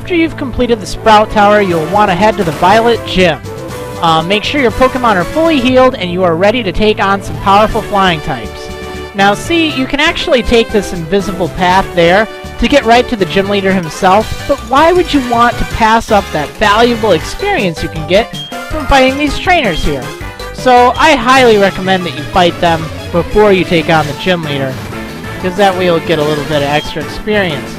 after you've completed the Sprout Tower, you'll want to head to the Violet Gym. Make sure your Pokemon are fully healed and you are ready to take on some powerful flying types. Now see, you can actually take this invisible path there to get right to the gym leader himself, but why would you want to pass up that valuable experience you can get from fighting these trainers here? So I highly recommend that you fight them before you take on the gym leader, because that way you'll get a little bit of extra experience.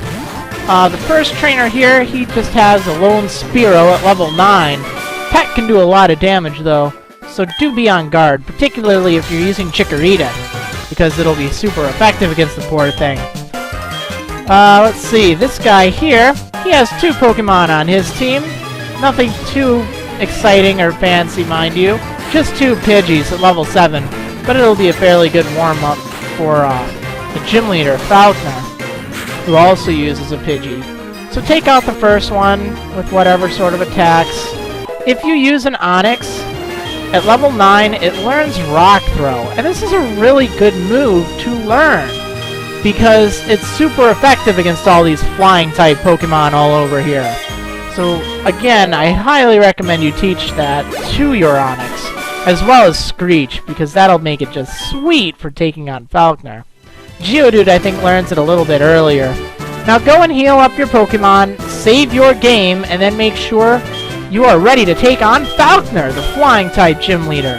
The first trainer here, he just has a lone Spearow at level 9. Pet can do a lot of damage though, so do be on guard, particularly if you're using Chikorita, because it'll be super effective against the poor thing. Let's see, this guy here, he has 2 Pokemon on his team. Nothing too exciting or fancy, mind you. Just 2 Pidgeys at level 7, but it'll be a fairly good warm-up for the gym leader, Falkner, who also uses a Pidgey. So take out the first one with whatever sort of attacks. If you use an Onix, at level 9, it learns Rock Throw, and this is a really good move to learn, because it's super effective against all these flying-type Pokemon all over here. So, again, I highly recommend you teach that to your Onix, as well as Screech, because that'll make it just sweet for taking on Falkner. Geodude, I think, learns it a little bit earlier. Now go and heal up your Pokemon, save your game, and then make sure you are ready to take on Falkner, the flying-type gym leader.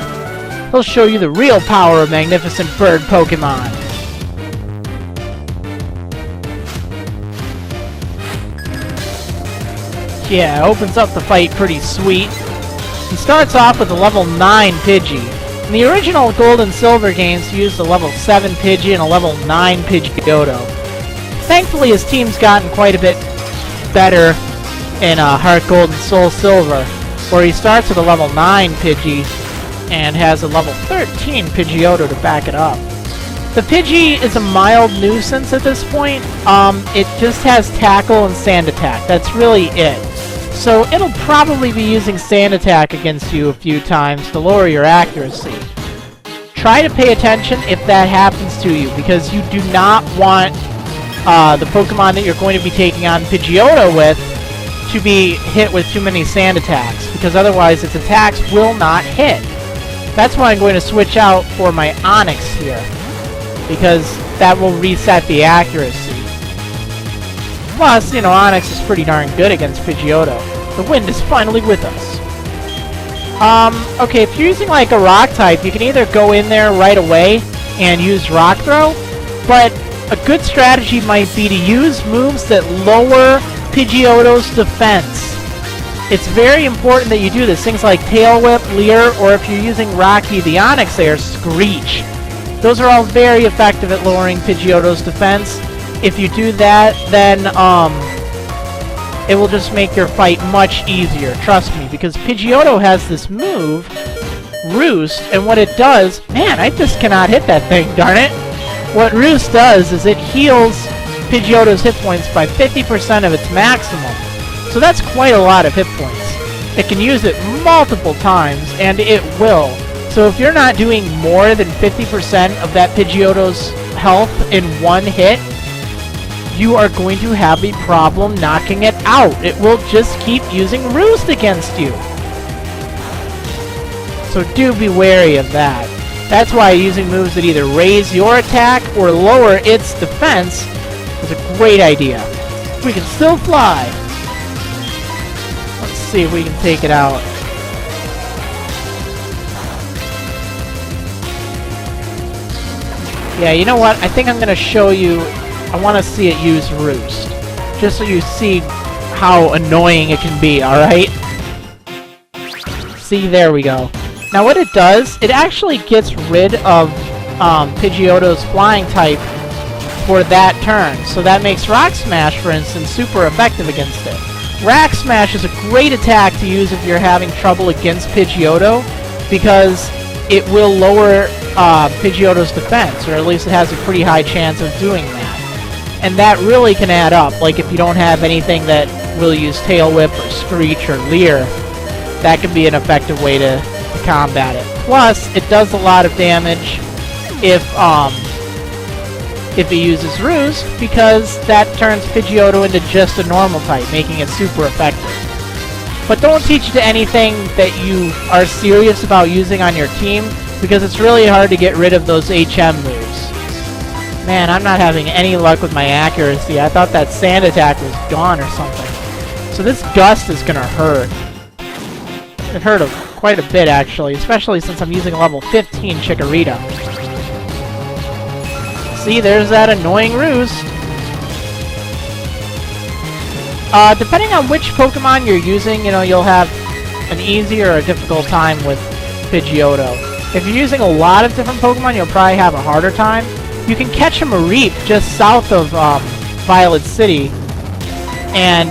He'll show you the real power of magnificent bird Pokemon. Yeah, opens up the fight pretty sweet. He starts off with a level 9 Pidgey. In the original Gold and Silver games, he used a level 7 Pidgey and a level 9 Pidgeotto. Thankfully, his team's gotten quite a bit better in HeartGold and SoulSilver, where he starts with a level 9 Pidgey and has a level 13 Pidgeotto to back it up. The Pidgey is a mild nuisance at this point. It just has Tackle and Sand Attack. That's really it. So it'll probably be using Sand Attack against you a few times to lower your accuracy. Try to pay attention if that happens to you, because you do not want the Pokemon that you're going to be taking on Pidgeotto with to be hit with too many Sand Attacks, because otherwise its attacks will not hit. That's why I'm going to switch out for my Onix here, because that will reset the accuracy. Plus, you know, Onix is pretty darn good against Pidgeotto. The wind is finally with us. Okay, if you're using like a rock type, you can either go in there right away and use Rock Throw, but a good strategy might be to use moves that lower Pidgeotto's defense. It's very important that you do this. Things like Tail Whip, Leer, or if you're using Rocky the Onix there, Screech. Those are all very effective at lowering Pidgeotto's defense. If you do that, then it will just make your fight much easier, trust me, because Pidgeotto has this move, Roost, and what it does, man, I just cannot hit that thing, darn it. What Roost does is it heals Pidgeotto's hit points by 50% of its maximum. So that's quite a lot of hit points. It can use it multiple times, and it will. So if you're not doing more than 50% of that Pidgeotto's health in one hit, you are going to have a problem knocking it out. It will just keep using Roost against you. So do be wary of that. That's why using moves that either raise your attack or lower its defense is a great idea. We can still fly. Let's see if we can take it out. Yeah, you know what? I think I'm going to show you. I want to see it use Roost, just so you see how annoying it can be, alright? See, there we go. Now what it does, it actually gets rid of Pidgeotto's flying type for that turn. So that makes Rock Smash, for instance, super effective against it. Rock Smash is a great attack to use if you're having trouble against Pidgeotto, because it will lower Pidgeotto's defense, or at least it has a pretty high chance of doing that. And that really can add up. Like if you don't have anything that will use Tail Whip or Screech or Leer, that could be an effective way to combat it. Plus, it does a lot of damage if if he uses Roost, because that turns Pidgeotto into just a normal type, making it super effective. But don't teach it to anything that you are serious about using on your team, because it's really hard to get rid of those HM moves. Man, I'm not having any luck with my accuracy. I thought that sand attack was gone or something. So this Gust is gonna hurt. It hurt quite a bit, actually, especially since I'm using a level 15 Chikorita. See, there's that annoying Roost. Depending on which Pokemon you're using, you know, you'll have an easy or a difficult time with Pidgeotto. If you're using a lot of different Pokemon, you'll probably have a harder time. You can catch a Mareep just south of Violet City, and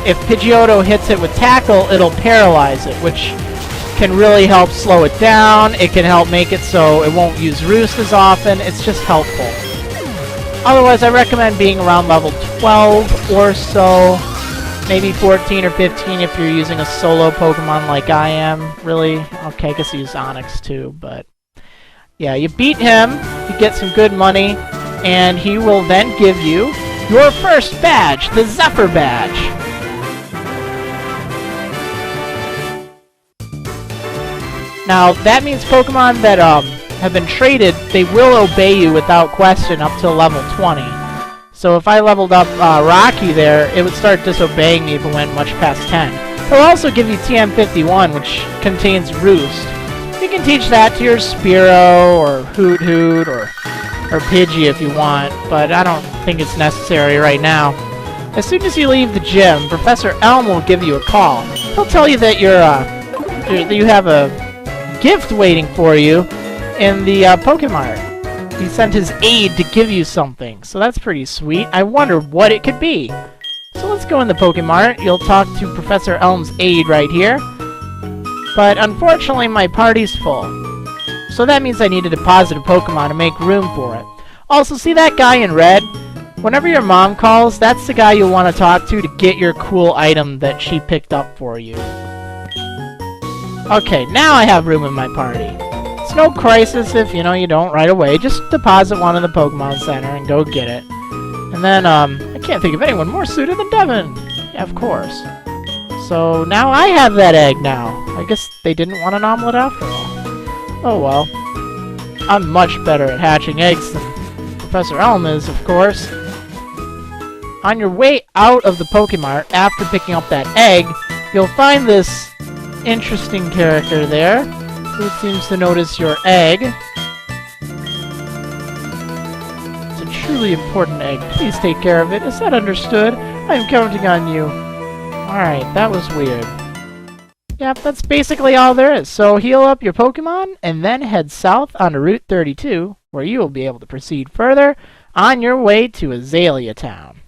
if Pidgeotto hits it with Tackle, it'll paralyze it, which can really help slow it down. It can help make it so it won't use Roost as often. It's just helpful. Otherwise, I recommend being around level 12 or so. Maybe 14 or 15 if you're using a solo Pokemon like I am. Really? Okay, I guess use Onix too, but... yeah, you beat him, you get some good money, and he will then give you your first badge, the Zephyr badge. Now, that means Pokemon that have been traded, they will obey you without question up to level 20. So if I leveled up Rocky there, it would start disobeying me if it went much past 10. He'll also give you TM51, which contains Roost. You can teach that to your Spearow, or Hoot Hoot, or Pidgey if you want, but I don't think it's necessary right now. As soon as you leave the gym, Professor Elm will give you a call. He'll tell you that you have a gift waiting for you in the Pokemart. He sent his aide to give you something, so that's pretty sweet. I wonder what it could be. So let's go in the Pokemart. You'll talk to Professor Elm's aide right here. But unfortunately, my party's full. So that means I need to deposit a Pokemon to make room for it. Also, see that guy in red? Whenever your mom calls, that's the guy you'll want to talk to get your cool item that she picked up for you. Okay, now I have room in my party. It's no crisis if, you know, you don't right away. Just deposit one in the Pokemon Center and go get it. And then, I can't think of anyone more suited than Devin. Yeah, of course. So now I have that egg now. I guess they didn't want an omelet after all. Oh well. I'm much better at hatching eggs than Professor Elm is, of course. On your way out of the Pokemart, after picking up that egg, you'll find this interesting character there, who seems to notice your egg. It's a truly important egg. Please take care of it. Is that understood? I am counting on you. Alright, that was weird. Yep, that's basically all there is. So heal up your Pokemon, and then head south onto Route 32, where you will be able to proceed further on your way to Azalea Town.